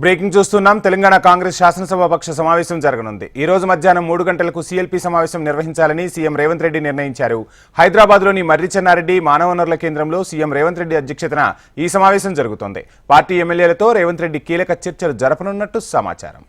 Breaking చూస్తున్నాం. తెలంగాణ కాంగ్రెస్ శాసనసభాపక్ష సమావేశం జరగనుంది. ఈ రోజు మధ్యాహ్నం 3 గంటలకు సీఎల్పీ సమావేశం నిర్వహించాలని సీఎం రేవంత్ రెడ్డి నిర్ణయించారు. హైదరాబాద్లోని మర్రి చెన్నారెడ్డి మానవ వనరుల కేంద్రంలో సీఎం రేవంత్ రెడ్డి అధ్యక్షతన ఈ సమావేశం జరుగుతోంది. పార్టీ ఎమ్మెల్యేలతో రేవంత్ రెడ్డి కీలక చర్చలు జరపనున్నట్టు సమాచారం.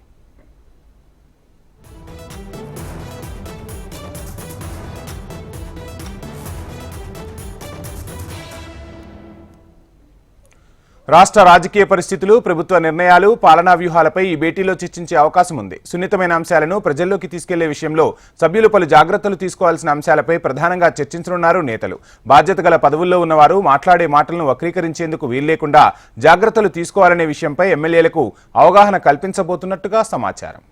రాష్ట్ర రాజకీయ పరిస్థితులు, ప్రభుత్వ నిర్ణయాలు, పాలనా వ్యూహాలపై ఈ భేటీలో చర్చించే అవకాశం ఉంది. సున్నితమైన అంశాలను ప్రజల్లోకి తీసుకెళ్లే విషయంలో సభ్యులు పలు జాగ్రత్తలు తీసుకోవాల్సిన అంశాలపై ప్రధానంగా చర్చించనున్నారు నేతలు. బాధ్యత గల పదవుల్లో ఉన్నవారు మాట్లాడే మాటలను వక్రీకరించేందుకు వీల్లేకుండా జాగ్రత్తలు తీసుకోవాలనే విషయంపై ఎమ్మెల్యేలకు అవగాహన కల్పించబోతున్నట్టుగా సమాచారం.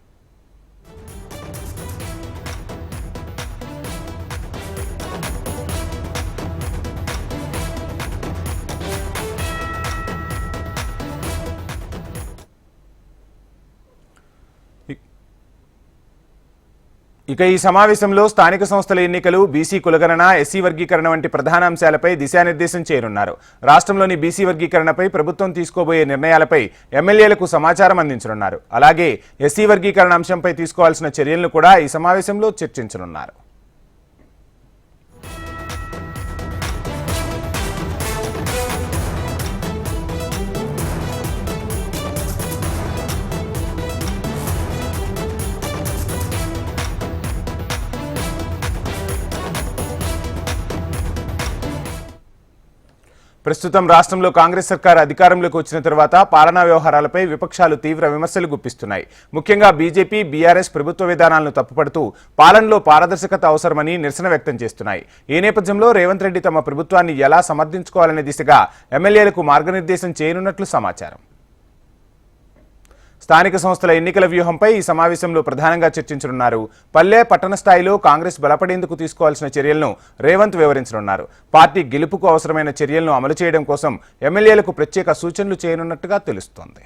ఇక ఈ సమావేశంలో స్థానిక సంస్థల ఎన్నికలు, బీసీ కులగణన, ఎస్సీ వర్గీకరణ వంటి ప్రధాన అంశాలపై దిశానిర్దేశం చేయనున్నారు. రాష్ట్రంలోని బీసీ వర్గీకరణపై ప్రభుత్వం తీసుకోబోయే నిర్ణయాలపై ఎమ్మెల్యేలకు సమాచారం అందించనున్నారు. అలాగే ఎస్సీ వర్గీకరణ అంశంపై తీసుకోవాల్సిన చర్యలను కూడా ఈ సమావేశంలో చర్చించనున్నారు. ప్రస్తుతం రాష్ట్రంలో కాంగ్రెస్ సర్కార్ అధికారంలోకి వచ్చిన తర్వాత పాలనా వ్యవహారాలపై విపక్షాలు తీవ్ర విమర్శలు గుప్పిస్తున్నాయి. ముఖ్యంగా బీజేపీ, బీఆర్ఎస్ ప్రభుత్వ విధానాలను తప్పుపడుతూ పాలనలో పారదర్శకత అవసరమని నిరసన వ్యక్తం చేస్తున్నాయి. ఈ నేపథ్యంలో రేవంత్ రెడ్డి తమ ప్రభుత్వాన్ని ఎలా సమర్థించుకోవాలనే దిశగా ఎమ్మెల్యేలకు మార్గనిర్దేశం చేయనున్నట్లు సమాచారం. స్థానిక సంస్థల ఎన్నికల వ్యూహంపై ఈ సమావేశంలో ప్రధానంగా చర్చించనున్నారు. పల్లె, పట్టణ స్థాయిలో కాంగ్రెస్ బలపడేందుకు తీసుకోవాల్సిన చర్యలను రేవంత్ వివరించనున్నారు. పార్టీ గెలుపుకు అవసరమైన చర్యలను అమలు చేయడం కోసం ఎమ్మెల్యేలకు ప్రత్యేక సూచనలు చేయనున్నట్టుగా తెలుస్తోంది.